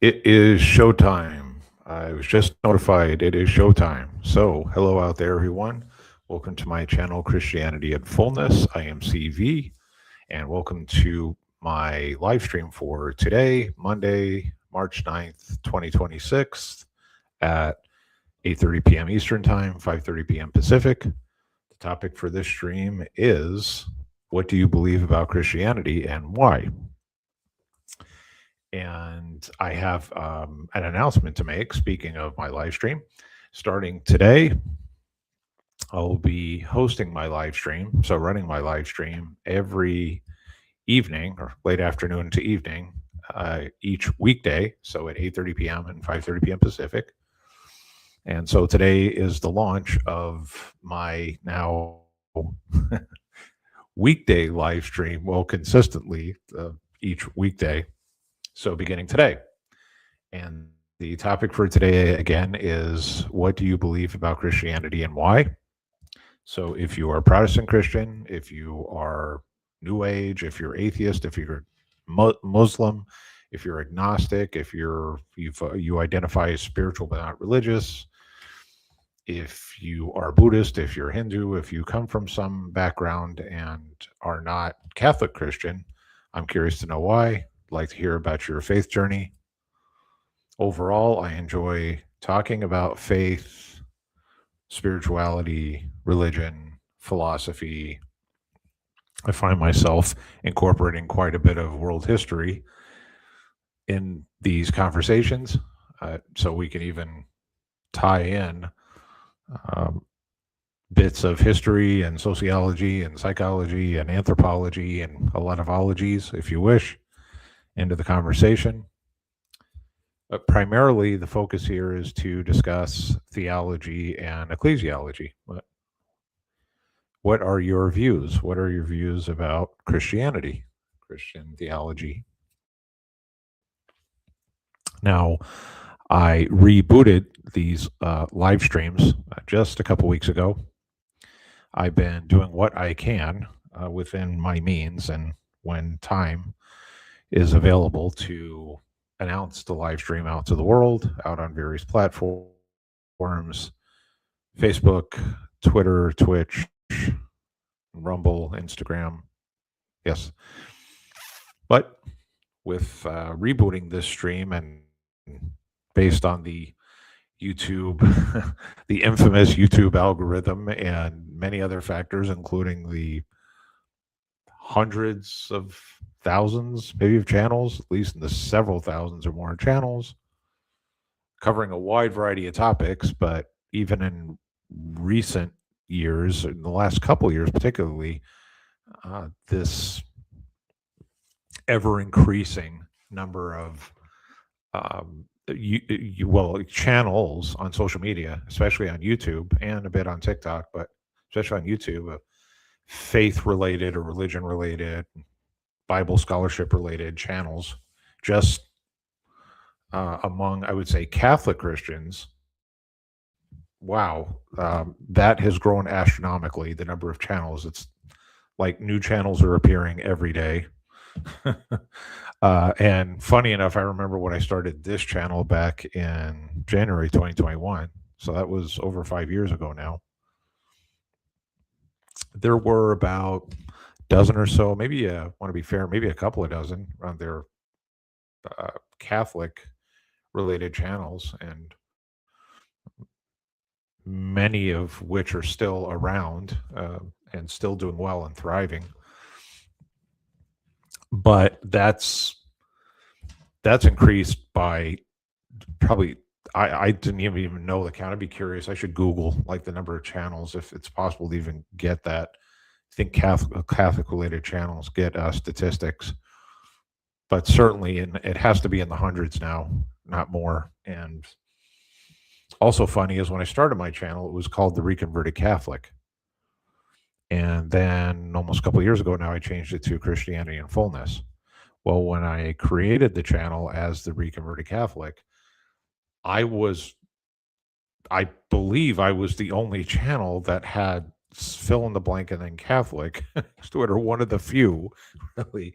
It is showtime. I was just notified it is showtime. So, hello out there, everyone. Welcome to my channel, Christianity in Fullness. I am CV, and welcome to my live stream for today, Monday, March 9th, 2026, at 8:30 p.m. Eastern Time, 5:30 p.m. Pacific. The topic for this stream is, what do you believe about Christianity and why? And I have an announcement to make. Speaking of my live stream, starting today, I'll be hosting my live stream. So, running my live stream every evening or late afternoon to evening, each weekday. So, at 8:30 p.m. and 5:30 p.m. Pacific. And so, today is the launch of my now weekday live stream, well, consistently each weekday. So, beginning today. And the topic for today, again, is what do you believe about Christianity and why? So, if you are Protestant Christian, if you are New Age, if you're atheist, if you're Muslim, if you're agnostic, if you identify as spiritual but not religious, if you are Buddhist, if you're Hindu, if you come from some background and are not Catholic Christian, I'm curious to know why. I'd like to hear about your faith journey. Overall, I enjoy talking about faith, spirituality, religion, philosophy. I find myself incorporating quite a bit of world history in these conversations, so we can even tie in bits of history and sociology and psychology and anthropology and a lot of ologies, if you wish, into the conversation. But primarily, the focus here is to discuss theology and ecclesiology. What are your views? What are your views about Christianity, Christian theology? Now, I rebooted these live streams just a couple weeks ago. I've been doing what I can within my means and when time is available to announce the live stream out to the world, out on various platforms, Facebook, Twitter, Twitch, Rumble, Instagram. Yes. But with rebooting this stream and based on the YouTube, the infamous YouTube algorithm and many other factors, including the hundreds of thousands, maybe of channels, at least in the several thousands or more channels, covering a wide variety of topics. But even in recent years, in the last couple of years particularly, this ever increasing number of channels on social media, especially on YouTube and a bit on TikTok, but especially on YouTube, faith related or religion related, Bible scholarship related channels, just among, I would say, Catholic Christians. Wow, that has grown astronomically, the number of channels. It's like new channels are appearing every day. And funny enough, I remember when I started this channel back in January 2021. So that was over 5 years ago now. There were about a dozen or so, maybe, want to be fair, maybe a couple of dozen around there, Catholic related channels, and many of which are still around and still doing well and thriving. But that's increased by probably, I didn't even know the count. I'd be curious. I should Google like the number of channels if it's possible to even get that. I think Catholic related channels get statistics, but certainly it has to be in the hundreds now, not more. And also funny is when I started my channel, it was called The Reconverted Catholic. And then almost a couple of years ago now, I changed it to Christianity in Fullness. Well, when I created the channel as The Reconverted Catholic, I believe I was the only channel that had fill in the blank and then Catholic to it, or one of the few really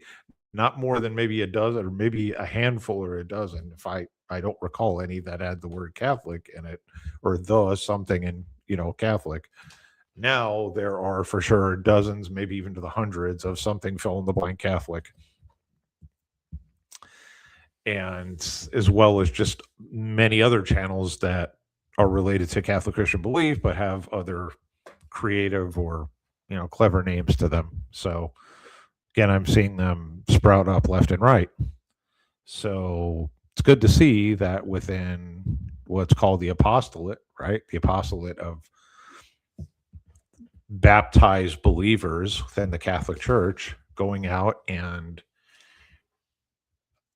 not more than maybe a dozen or maybe a handful or a dozen. If I don't recall any that had the word Catholic in it or the something in, Catholic. Now there are for sure dozens, maybe even to the hundreds of something fill in the blank Catholic. And as well as just many other channels that are related to Catholic Christian belief, but have other creative or, clever names to them. So again, I'm seeing them sprout up left and right. So it's good to see that within what's called the apostolate, right? The apostolate of baptized believers within the Catholic Church going out and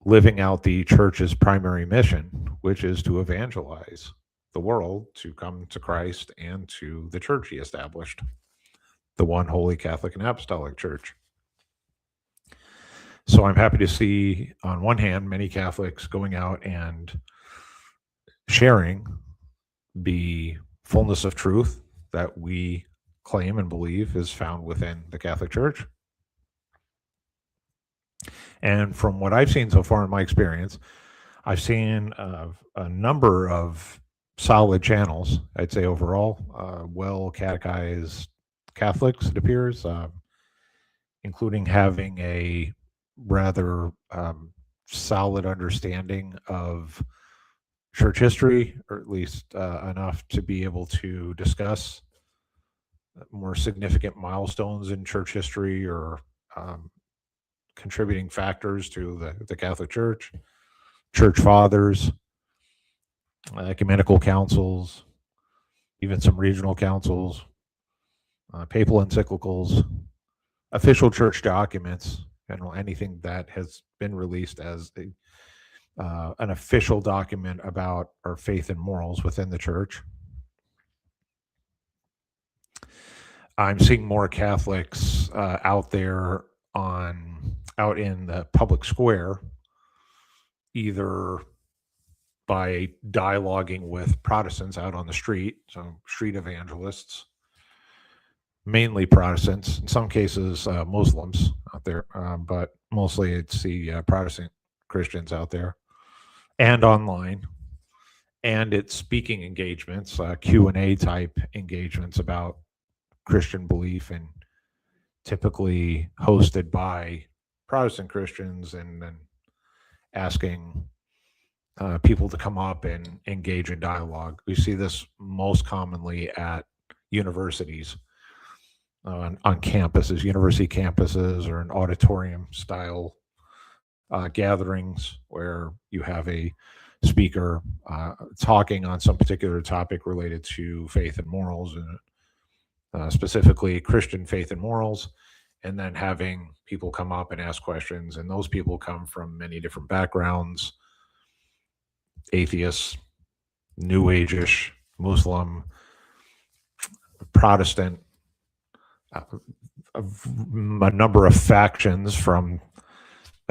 living out the church's primary mission, which is to evangelize the world to come to Christ and to the church he established, the one holy Catholic and Apostolic Church. So I'm happy to see, on one hand, many Catholics going out and sharing the fullness of truth that we claim and believe is found within the Catholic Church. And from what I've seen so far in my experience, I've seen a number of solid channels, I'd say overall, well catechized Catholics, it appears, including having a rather solid understanding of church history, or at least enough to be able to discuss more significant milestones in church history or contributing factors to the Catholic Church, church fathers, ecumenical councils, even some regional councils, papal encyclicals, official church documents, anything that has been released as an official document about our faith and morals within the church. I'm seeing more Catholics out in the public square, either by dialoguing with Protestants out on the street, so street evangelists, mainly Protestants, in some cases Muslims out there, but mostly I'd see Protestant Christians out there, and online, and it's speaking engagements, Q&A type engagements about Christian belief, and typically hosted by Protestant Christians, and then asking people to come up and engage in dialogue. We see this most commonly at universities, on campuses, university campuses, or in auditorium style gatherings where you have a speaker talking on some particular topic related to faith and morals, and specifically Christian faith and morals, and then having people come up and ask questions. And those people come from many different backgrounds: atheists, New Age-ish, Muslim, Protestant, a number of factions from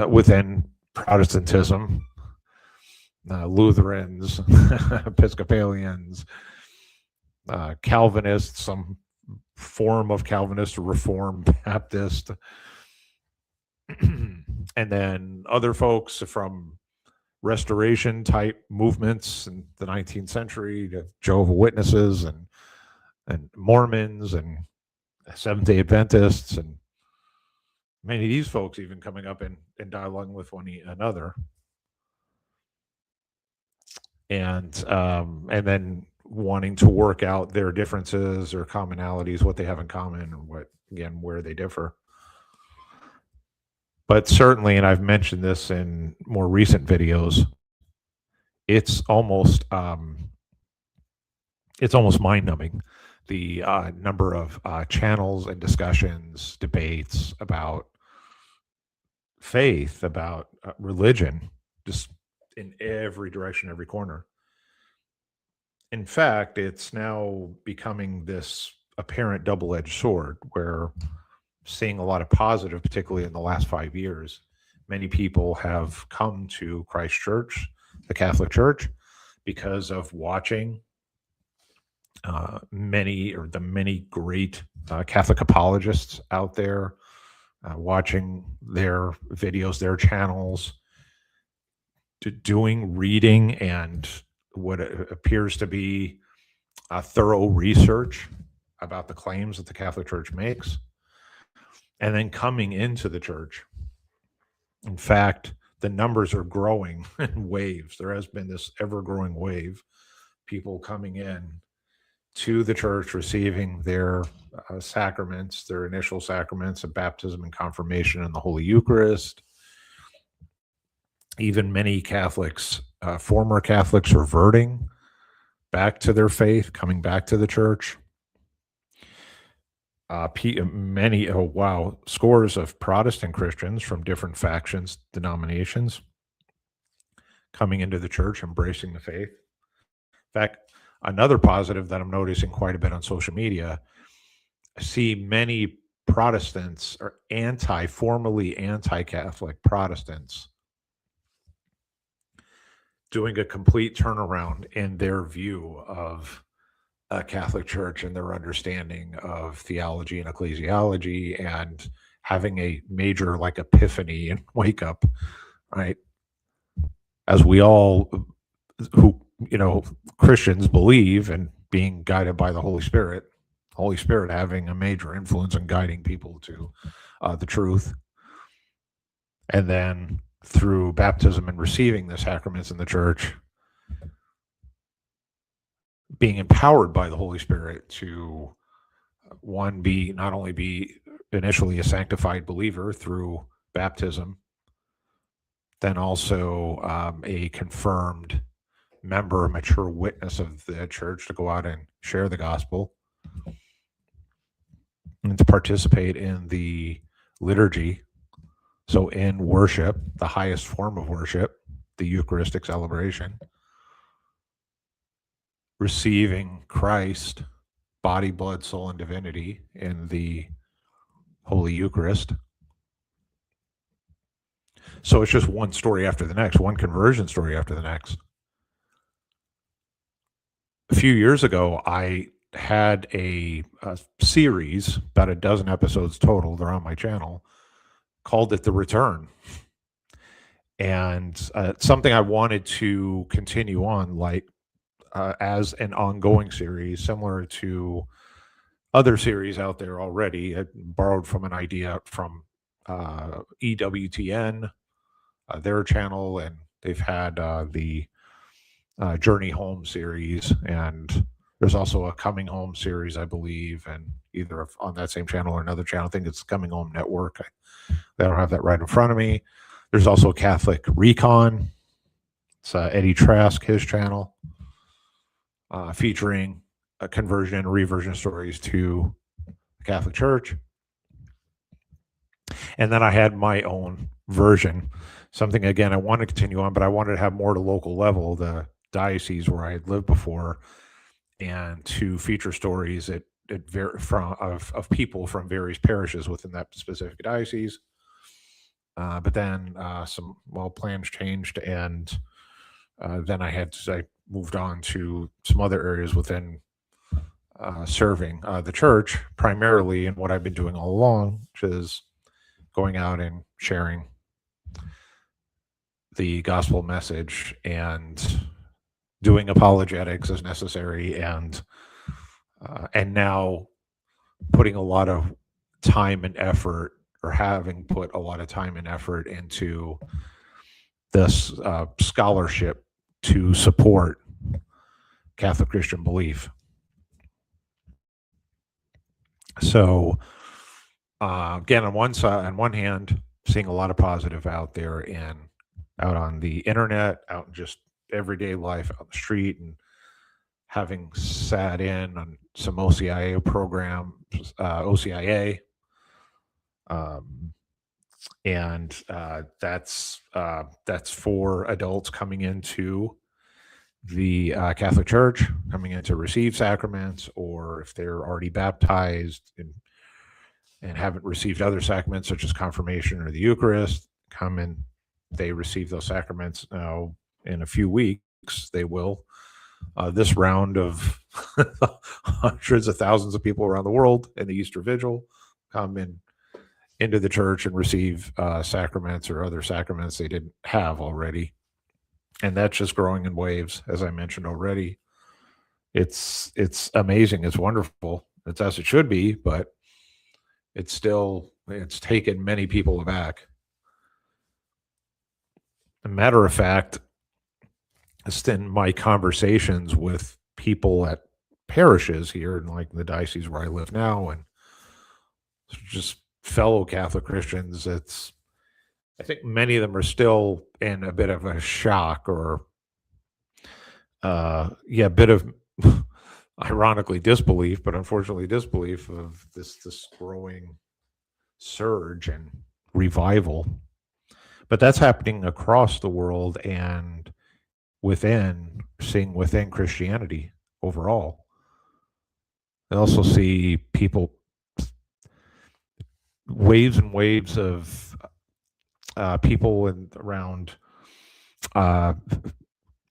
within Protestantism, Lutherans, Episcopalians, Calvinists, some form of Calvinist or Reformed Baptist, and then other folks from Restoration type movements in the 19th century, to Jehovah's Witnesses and Mormons and Seventh-day Adventists, and many of these folks even coming up and dialoguing with one another, and then wanting to work out their differences or commonalities, what they have in common, and where they differ. But certainly, and I've mentioned this in more recent videos, it's almost mind-numbing, the number of channels and discussions, debates about faith, about religion, just in every direction, every corner. In fact, it's now becoming this apparent double-edged sword, where seeing a lot of positive, particularly in the last 5 years. Many people have come to Christ Church, the Catholic Church, because of watching the many great Catholic apologists out there, watching their videos, their channels, doing reading and what appears to be a thorough research about the claims that the Catholic Church makes, and then coming into the church. In fact, the numbers are growing in waves. There has been this ever-growing wave, people coming in to the church, receiving their sacraments, their initial sacraments of baptism and confirmation and the Holy Eucharist. Even many Catholics, former Catholics, reverting back to their faith, coming back to the church. Scores of Protestant Christians from different factions, denominations, coming into the church, embracing the faith. In fact, another positive that I'm noticing quite a bit on social media, I see many Protestants or formally anti-Catholic Protestants doing a complete turnaround in their view of a Catholic Church and their understanding of theology and ecclesiology, and having a major epiphany and wake up, right? As we all who Christians believe and being guided by the Holy Spirit having a major influence in guiding people to the truth. And then through baptism and receiving the sacraments in the church, being empowered by the Holy Spirit to not only be initially a sanctified believer through baptism, then also a confirmed member, a mature witness of the church, to go out and share the gospel and to participate in the liturgy. So in worship, the highest form of worship, the Eucharistic celebration, receiving Christ, body, blood, soul, and divinity in the Holy Eucharist. So it's just one story after the next, one conversion story after the next. A few years ago, I had a series, about a dozen episodes total, they're on my channel, called it The Return. And something I wanted to continue on, as an ongoing series, similar to other series out there already. I borrowed from an idea from EWTN, their channel, and they've had the Journey Home series, and there's also a Coming Home series, I believe, and either on that same channel or another channel. I think it's Coming Home Network. I don't have that right in front of me. There's also Catholic Recon. It's Eddie Trask, his channel, featuring a conversion and reversion stories to the Catholic Church. And then I had my own version, something, again, I want to continue on, but I wanted to have more to local level, the diocese where I had lived before, and to feature stories of people from various parishes within that specific diocese. But then plans changed, and then I moved on to some other areas within serving the church, primarily in what I've been doing all along, which is going out and sharing the gospel message and doing apologetics as necessary, and now putting a lot of time and effort, or having put a lot of time and effort into this scholarship to support Catholic Christian belief. So again, on one hand, seeing a lot of positive out there and out on the internet, out in just everyday life, out on the street, and having sat in on some OCIA programs, OCIA, and that's for adults coming into the Catholic Church, coming in to receive sacraments, or if they're already baptized and haven't received other sacraments such as confirmation or the Eucharist, come in, they receive those sacraments. Now, in a few weeks, they will. This round of hundreds of thousands of people around the world in the Easter Vigil come in into the church and receive sacraments or other sacraments they didn't have already. And that's just growing in waves, as I mentioned already. It's amazing. It's wonderful. It's as it should be, but it's taken many people aback. A matter of fact, just in my conversations with people at parishes here in like the diocese where I live now, and just fellow Catholic Christians, I think many of them are still in a bit of a shock or a bit of ironically disbelief, but unfortunately disbelief of this growing surge and revival. But that's happening across the world and seeing within Christianity overall. I also see waves and waves of people around,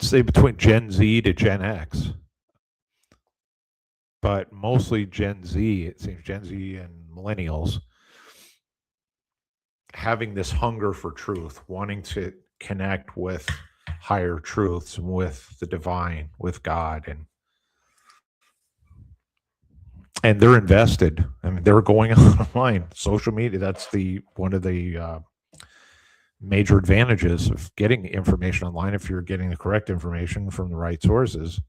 say between Gen Z to Gen X, but mostly Gen Z. It seems Gen Z and millennials having this hunger for truth, wanting to connect with higher truths, with the divine, with God, and they're invested. I mean, they're going online, social media. That's one of the major advantages of getting information online. If you're getting the correct information from the right sources,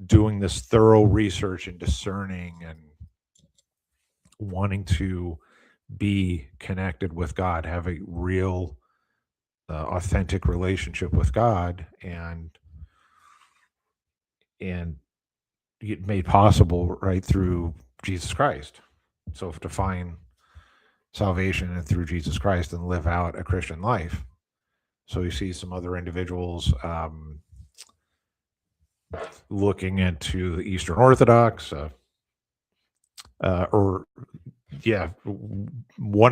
doing this thorough research and discerning and wanting to be connected with God, have a real, authentic relationship with God, and made possible right through Jesus Christ. So to find salvation and through Jesus Christ and live out a Christian life. So you see some other individuals looking into the Eastern Orthodox, one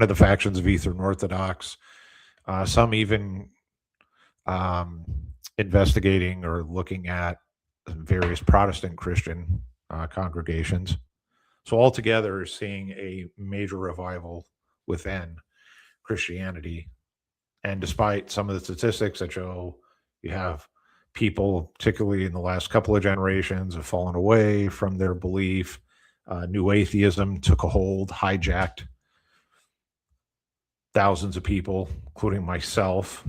of the factions of Eastern Orthodox. Some even investigating or looking at various Protestant Christian congregations. So altogether, seeing a major revival within Christianity. And despite some of the statistics that show you have people, particularly in the last couple of generations, have fallen away from their belief. New atheism took a hold, hijacked thousands of people, including myself,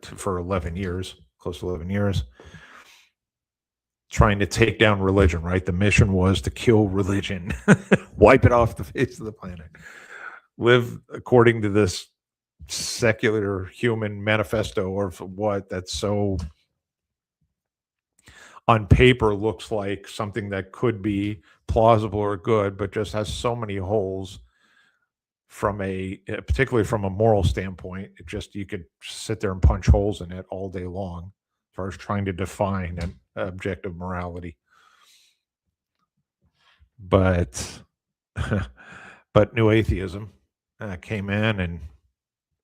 for 11 years, close to 11 years, trying to take down religion, right? The mission was to kill religion, wipe it off the face of the planet, live according to this secular human manifesto, or what that's so on paper looks like something that could be plausible or good, but just has so many holes particularly from a moral standpoint. You could sit there and punch holes in it all day long as far as trying to define an objective morality. But new atheism came in and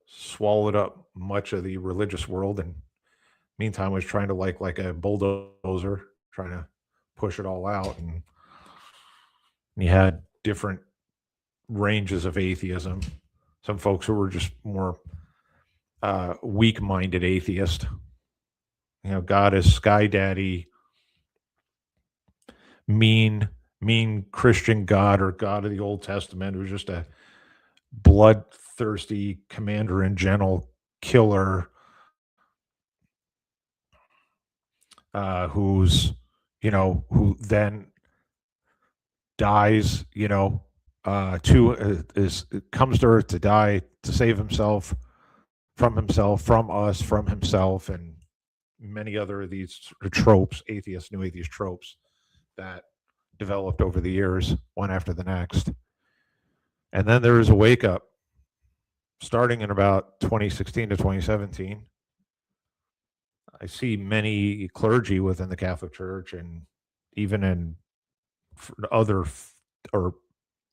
swallowed up much of the religious world, and meantime was trying to like a bulldozer, trying to push it all out. And you had different ranges of atheism. Some folks who were just more weak-minded atheist. God is sky daddy, mean Christian God, or God of the Old Testament, who's just a bloodthirsty commander and general killer, who then dies, comes to earth to die, to save himself, from us, from himself, and many other of these tropes, new atheist tropes that developed over the years, one after the next. And then there is a wake up starting in about 2016 to 2017. I see many clergy within the Catholic Church, and even in other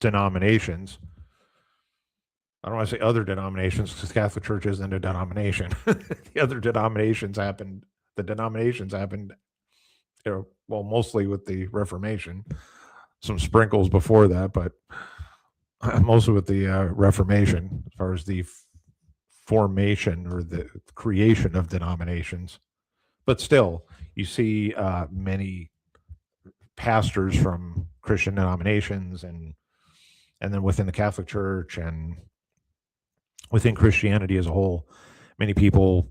denominations. I don't want to say other denominations because the Catholic Church isn't a denomination. The denominations happened, mostly with the Reformation, some sprinkles before that, but mostly with the Reformation, as far as the formation or the creation of denominations. But still, you see many pastors from Christian denominations, and then within the Catholic Church and within Christianity as a whole, many people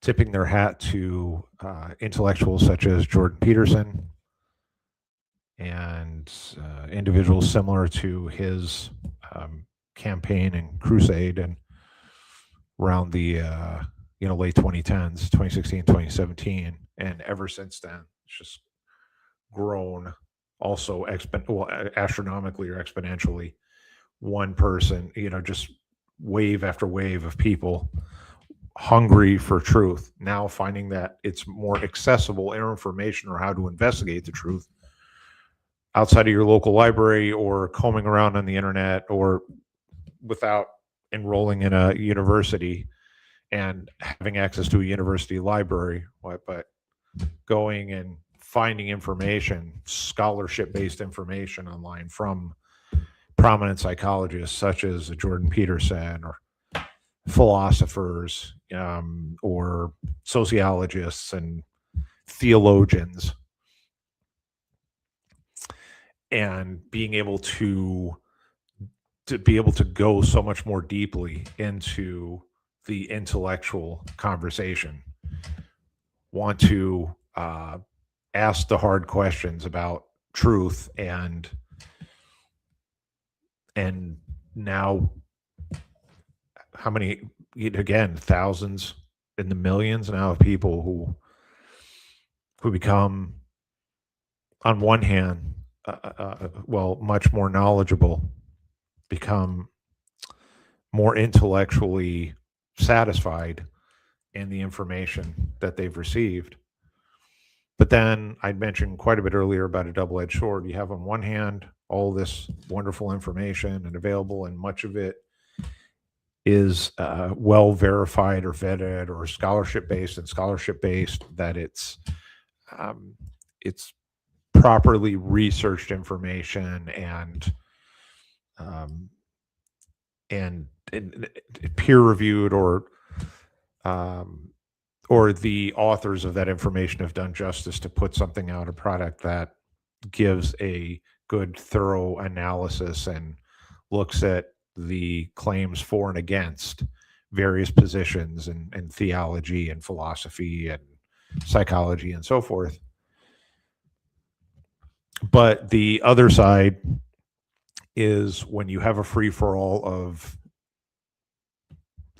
tipping their hat to intellectuals such as Jordan Peterson and individuals similar to his campaign and crusade and around the late 2010s, 2016, 2017, and ever since then, it's just grown also astronomically or exponentially. One person, just wave after wave of people hungry for truth, now finding that it's more accessible information or how to investigate the truth outside of your local library or combing around on the internet or without enrolling in a university and having access to a university library, but going and finding information, scholarship-based information online from prominent psychologists such as Jordan Peterson or philosophers or sociologists and theologians, and being able to go so much more deeply into the intellectual conversation, want to ask the hard questions about truth, and now how many, again, thousands in the millions now of people who become, on one hand, much more knowledgeable, become more intellectually satisfied in the information that they've received. But then I'd mentioned quite a bit earlier about a double-edged sword. You have on one hand all this wonderful information and available, and much of it is well verified or vetted or scholarship based, that it's properly researched information and peer reviewed, or the authors of that information have done justice to put something out, a product that gives a good, thorough analysis and looks at the claims for and against various positions in theology and philosophy and psychology and so forth. But the other side is when you have a free-for-all of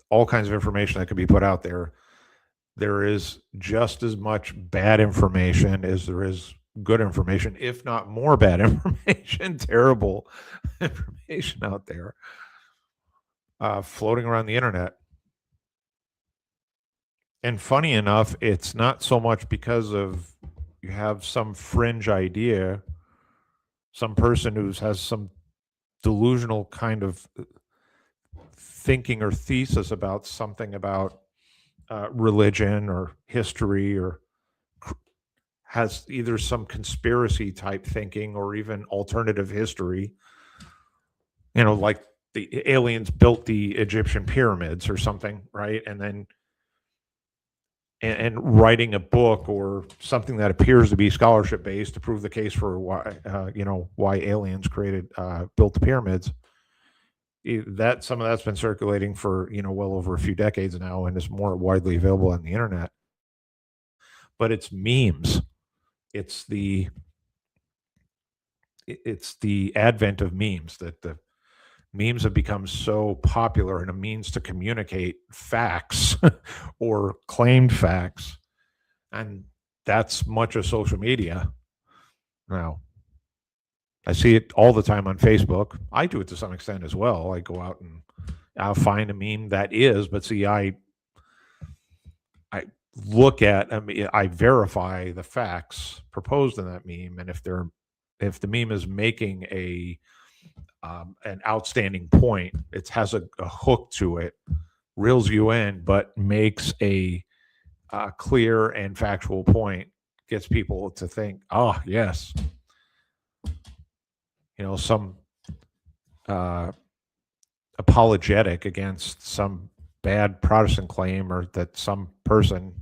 all kinds of information that could be put out there, there is just as much bad information as there is good information, if not more bad information, terrible information out there floating around the internet. And funny enough, it's not so much because of you have some fringe idea, some person who has some delusional kind of thinking or thesis about something about religion or history, or has either some conspiracy type thinking or even alternative history, like the aliens built the Egyptian pyramids or something, right? And then and writing a book or something that appears to be scholarship based to prove the case for why aliens built the pyramids. That some of that's been circulating for well over a few decades now, and is more widely available on the internet. But it's memes. It's the advent of memes, that the memes have become so popular and a means to communicate facts or claimed facts. And that's much of social media now. I see it all the time on Facebook. I do it to some extent as well. I go out and I'll find a meme that is, but see, I look at, I verify the facts proposed in that meme, and if the meme is making an outstanding point, it has a hook to it, reels you in, but makes a clear and factual point, gets people to think, oh yes, some apologetic against some bad Protestant claim, or that some person,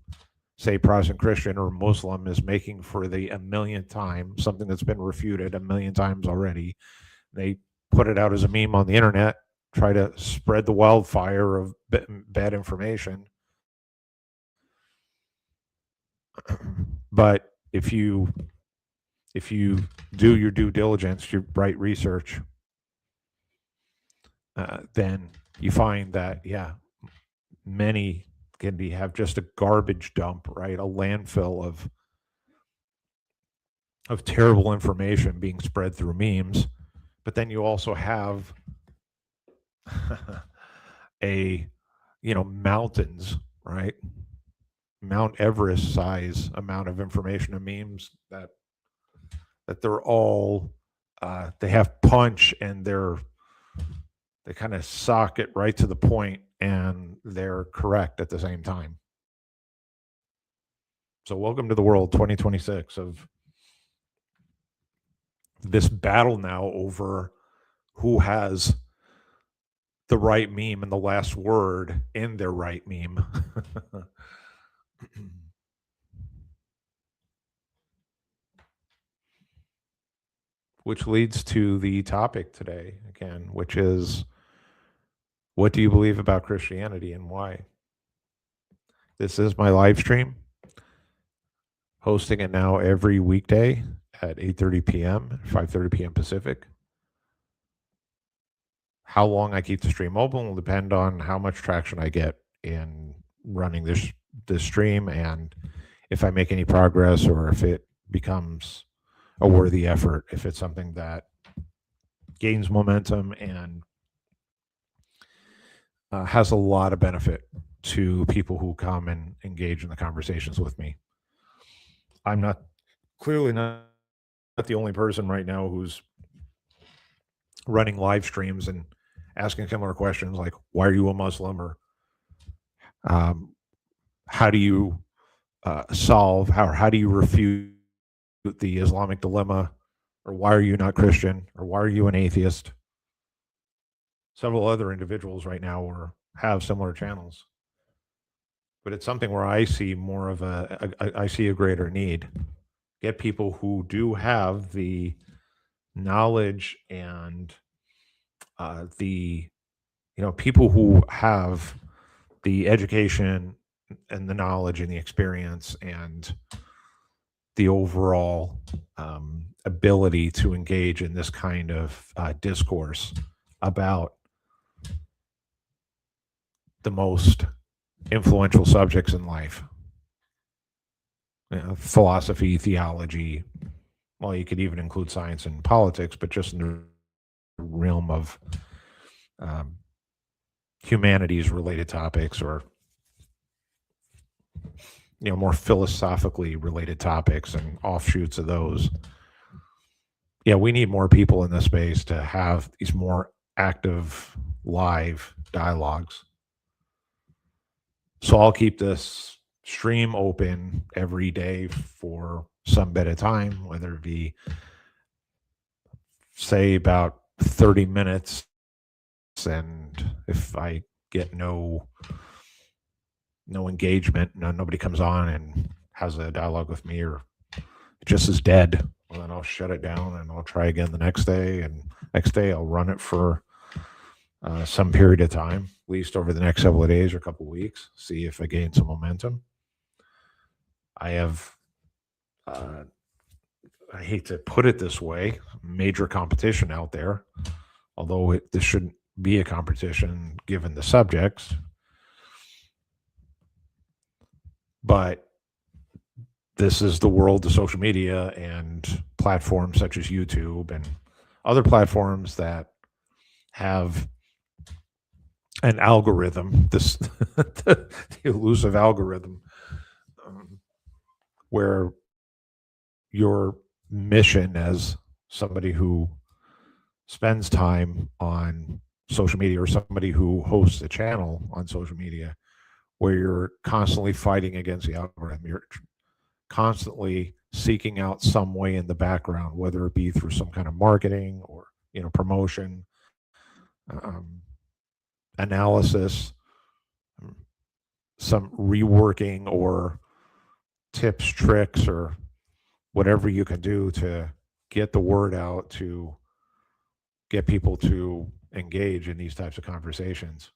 say Protestant Christian or Muslim, is making for the a millionth time, something that's been refuted a million times already. They put it out as a meme on the internet, try to spread the wildfire of bad information. But if you do your due diligence, your right research, then you find that, yeah, many can have just a garbage dump, right? A landfill of terrible information being spread through memes. But then you also have mountains, right? Mount Everest size amount of information and memes that they're all they have punch, and they kind of sock it right to the point, and they're correct at the same time. So welcome to the world 2026 of this battle now over who has the right meme and the last word in their right meme. Which leads to the topic today again, which is, what do you believe about Christianity and why? This is my live stream, hosting it now every weekday at 8:30 p.m., 5:30 p.m. Pacific. How long I keep the stream open will depend on how much traction I get in running this stream, and if I make any progress, or if it becomes a worthy effort, if it's something that gains momentum and has a lot of benefit to people who come and engage in the conversations with me. I'm clearly not the only person right now who's running live streams and asking similar questions like, why are you a Muslim? Or how do you solve, how do you refute the Islamic dilemma? Or why are you not Christian? Or why are you an atheist? Several other individuals right now have similar channels. But it's something where I see more of I see a greater need. Get people who do have the knowledge and the people who have the education and the knowledge and the experience and the overall ability to engage in this kind of discourse about the most influential subjects in life. Philosophy, theology. Well, you could even include science and politics, but just in the realm of humanities related topics, or more philosophically related topics and offshoots of those. Yeah, we need more people in this space to have these more active live dialogues. So I'll keep this stream open every day for some bit of time, whether it be, say, about 30 minutes. And if I get no engagement, nobody comes on and has a dialogue with me, or just is dead, well, then I'll shut it down and I'll try again the next day. And next day I'll run it for some period of time, at least over the next several days or a couple of weeks, see if I gain some momentum. I have, I hate to put it this way, major competition out there, although this shouldn't be a competition given the subjects. But this is the world of social media and platforms such as YouTube and other platforms that have an algorithm, the elusive algorithm, where your mission as somebody who spends time on social media, or somebody who hosts a channel on social media, where you're constantly fighting against the algorithm. You're constantly seeking out some way in the background, whether it be through some kind of marketing or promotion, analysis, some reworking or tips, tricks, or whatever you can do to get the word out to get people to engage in these types of conversations.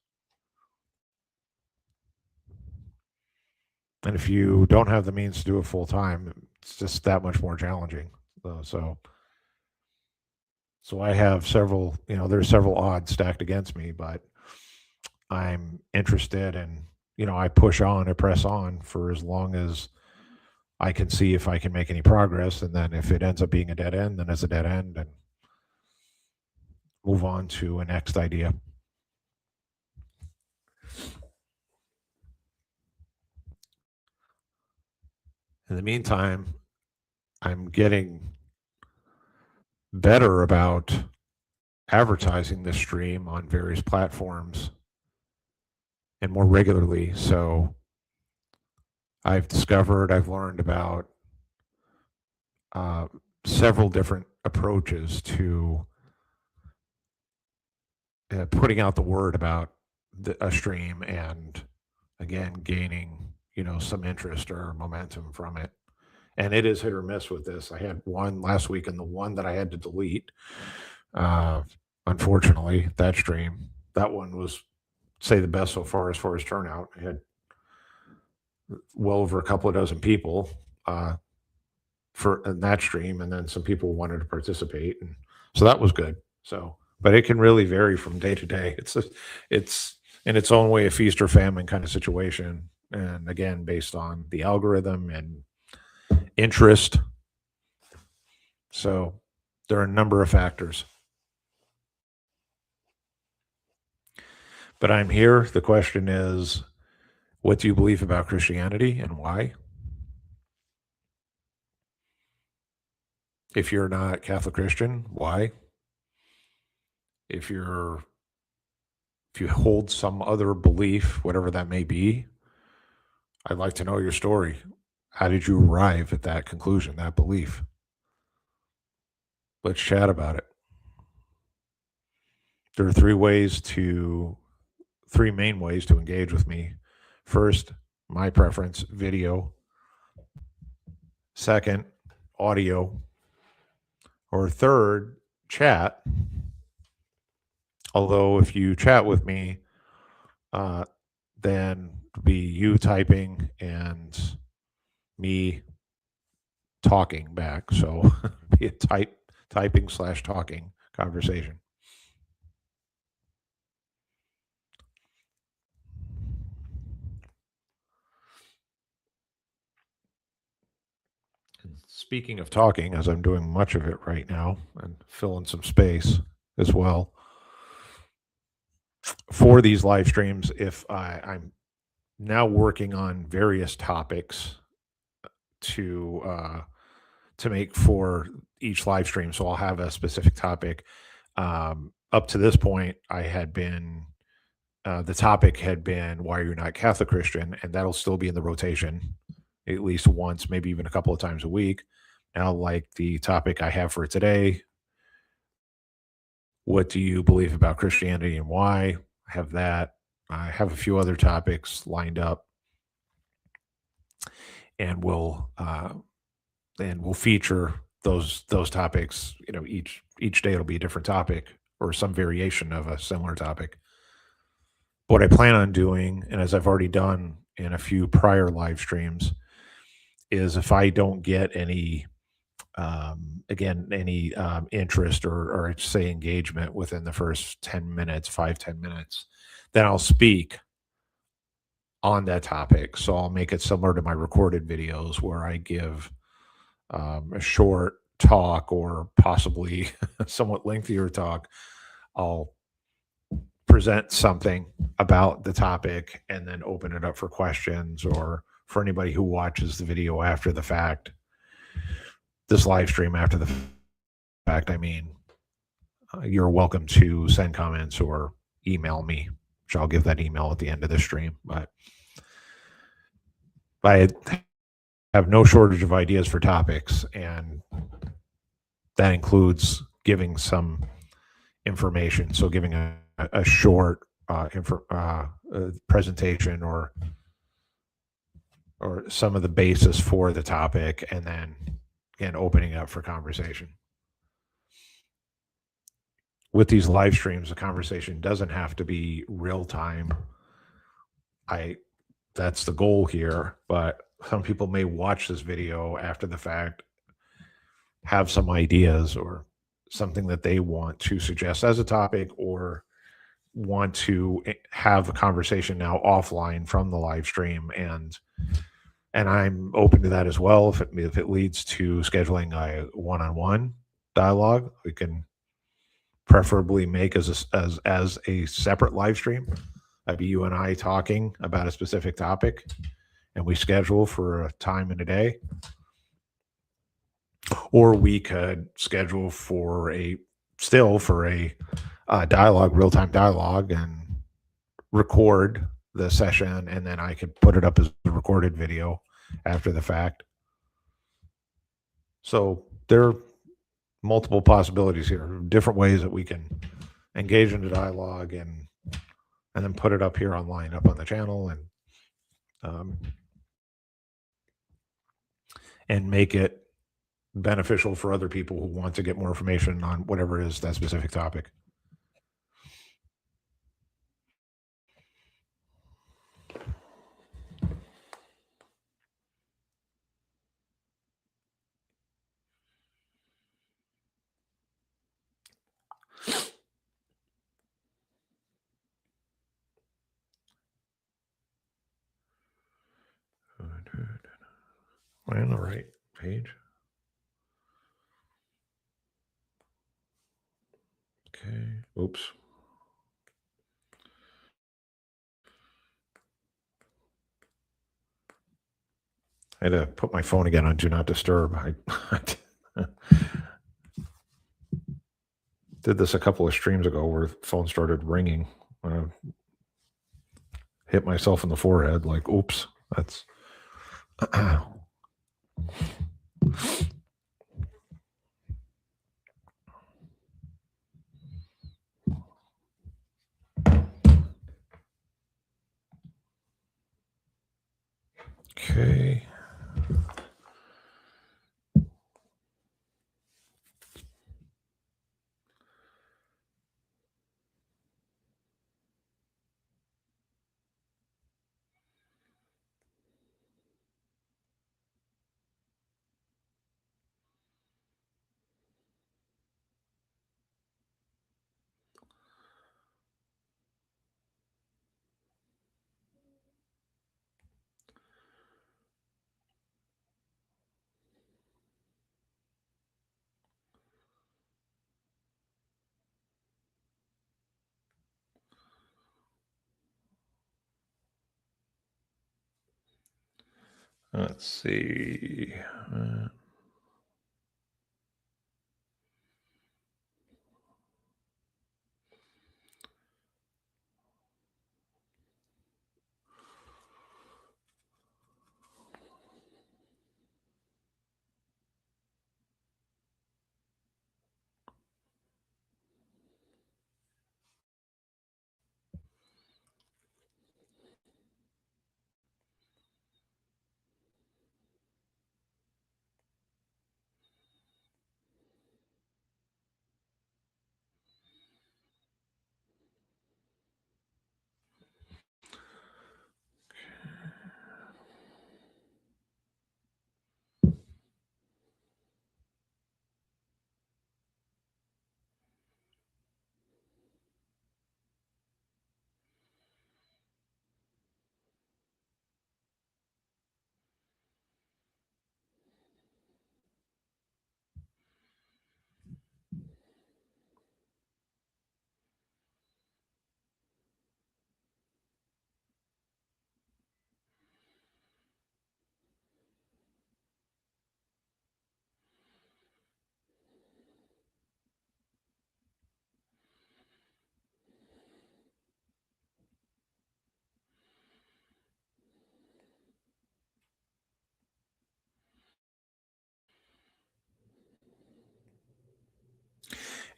And if you don't have the means to do it full time, it's just that much more challenging. So I have several, there's several odds stacked against me, but I'm interested and, I push on, I press on for as long as I can see if I can make any progress. And then if it ends up being a dead end, then it's a dead end and move on to a next idea. In the meantime, I'm getting better about advertising this stream on various platforms and more regularly. So I've learned about several different approaches to putting out the word about a stream and, again, gaining, some interest or momentum from it. And it is hit or miss with this. I had one last week, and the one that I had to delete, unfortunately, that stream, that one was, say, the best so far as turnout. I had well over a couple of dozen people for that stream, and then some people wanted to participate, and so that was good. So, but it can really vary from day to day. It's in its own way a feast or famine kind of situation, and again, based on the algorithm and interest. So there are a number of factors. But I'm here. The question is, what do you believe about Christianity and why? If you're not Catholic Christian, why? If you hold some other belief, whatever that may be, I'd like to know your story. How did you arrive at that conclusion, that belief? Let's chat about it. There are three main ways to engage with me. First, my preference, video. Second, audio. Or third, chat. Although if you chat with me, then be you typing and me talking back. So be a typing/talking conversation. And speaking of talking, as I'm doing much of it right now and filling some space as well, for these live streams, if I'm now working on various topics to make for each live stream. So I'll have a specific topic. Up to this point, I had been the topic had been why you're not Catholic Christian, and that'll still be in the rotation at least once, maybe even a couple of times a week. Now, like the topic I have for today, what do you believe about Christianity and why? I have that. I have a few other topics lined up, and we'll feature those topics. Each day it'll be a different topic or some variation of a similar topic. What I plan on doing, and as I've already done in a few prior live streams, is if I don't get any interest or say engagement within the first 10 minutes, 5-10 minutes, then I'll speak on that topic. So I'll make it similar to my recorded videos where I give a short talk or possibly somewhat lengthier talk. I'll present something about the topic and then open it up for questions, or for anybody who watches the video after the fact, this live stream after the fact, you're welcome to send comments or email me, which I'll give that email at the end of the stream. But I have no shortage of ideas for topics, and that includes giving some information. So giving a a short presentation or some of the basis for the topic, and then again opening up for conversation. With these live streams, the conversation doesn't have to be real time. That's the goal here, but some people may watch this video after the fact, have some ideas or something that they want to suggest as a topic, or want to have a conversation now offline from the live stream, and I'm open to that as well. If it leads to scheduling a one-on-one dialogue, we can preferably make as a separate live stream. That'd be you and I talking about a specific topic, and we schedule for a time in a day. Or we could schedule for a dialogue, real time dialogue, and record the session, and then I could put it up as a recorded video after the fact. So there are multiple possibilities here, different ways that we can engage in the dialogue, and then put it up here online, up on the channel, and make it beneficial for other people who want to get more information on whatever is that specific topic. Am I on the right page? Okay. Oops. I had to put my phone again on Do Not Disturb. I did this a couple of streams ago where the phone started ringing. I hit myself in the forehead, like, oops, that's. Okay. Let's see.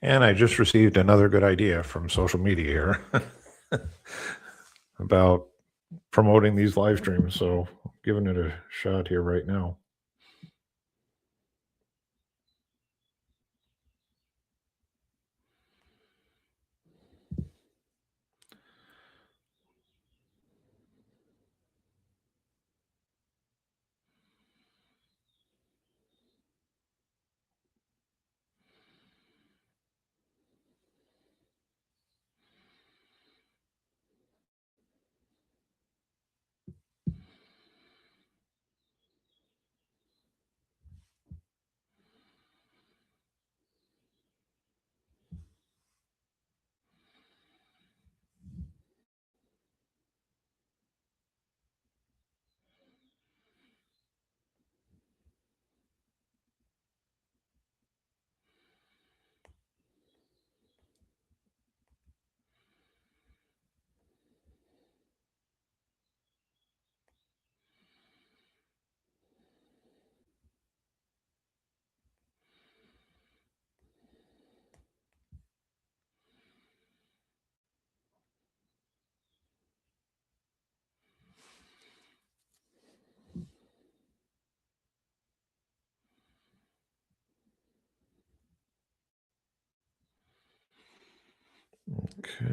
And I just received another good idea from social media here about promoting these live streams. So I'm giving it a shot here right now. Okay.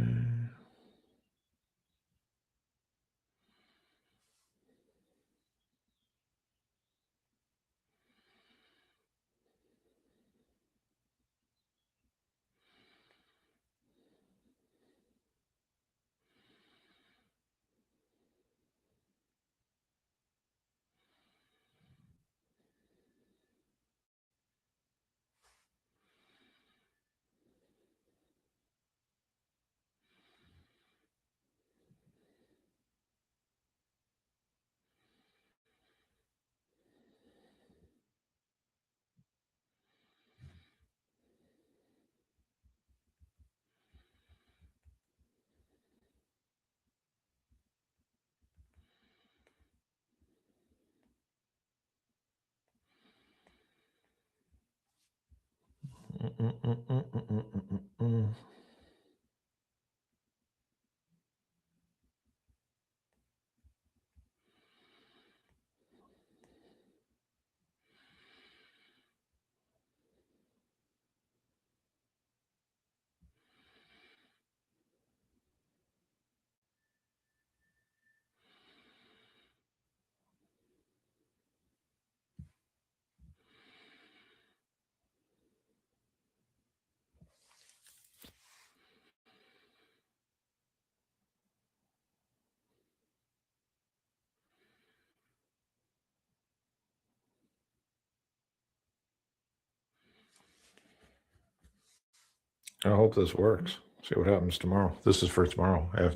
I hope this works. See what happens tomorrow. This is for tomorrow. I have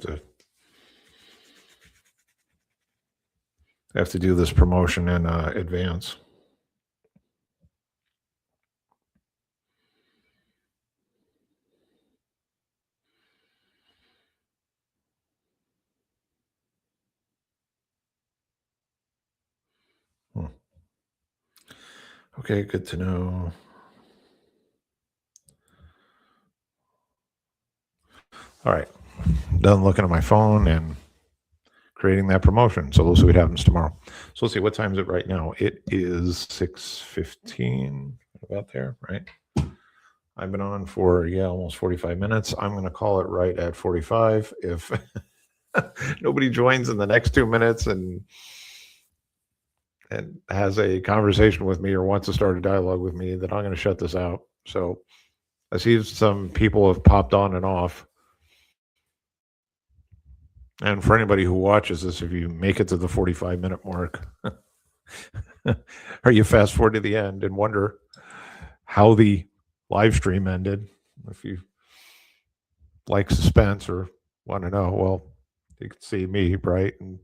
to do this promotion in advance. Okay, good to know. All right, done looking at my phone and creating that promotion. So we'll see what happens tomorrow. So let's see, what time is it right now? It is 6:15, about there, right? I've been on for almost 45 minutes. I'm going to call it right at 45. If nobody joins in the next 2 minutes and has a conversation with me or wants to start a dialogue with me, then I'm going to shut this out. So I see some people have popped on and off. And for anybody who watches this, if you make it to the 45-minute mark, or you fast forward to the end and wonder how the live stream ended, if you like suspense or want to know, well, you can see me, right? And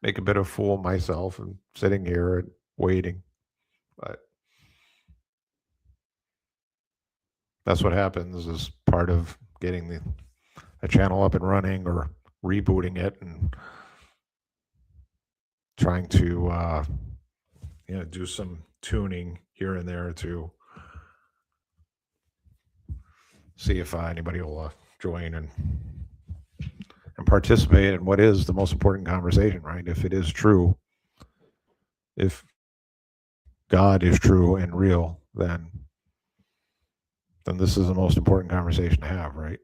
make a bit of fool of myself and sitting here and waiting. But that's what happens as part of getting a channel up and running or rebooting it and trying to do some tuning here and there to see if anybody will join and participate in what is the most important conversation, right? If it is true, if God is true and real, then this is the most important conversation to have, right?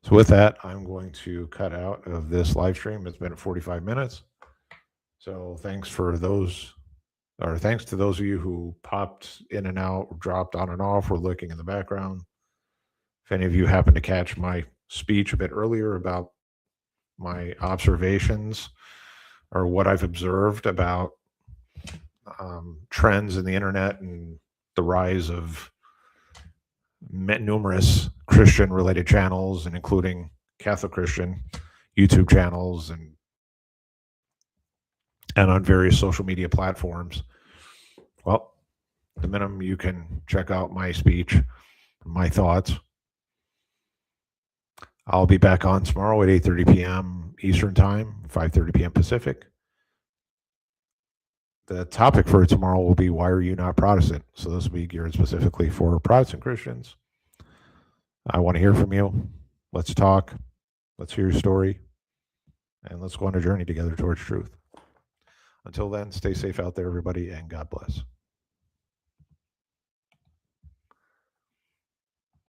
So with that, I'm going to cut out of this live stream. It's been at 45 minutes. So thanks to those of you who popped in and out, dropped on and off, were looking in the background. If any of you happen to catch my speech a bit earlier about my observations or what I've observed about trends in the internet and the rise of numerous Christian-related channels, and including Catholic Christian YouTube channels and on various social media platforms. Well, the minimum you can check out my speech, my thoughts. I'll be back on tomorrow at 8:30 p.m. Eastern Time, 5:30 p.m. Pacific. The topic for tomorrow will be, why are you not Protestant? So this will be geared specifically for Protestant Christians. I want to hear from you. Let's talk. Let's hear your story. And let's go on a journey together towards truth. Until then, stay safe out there, everybody, and God bless.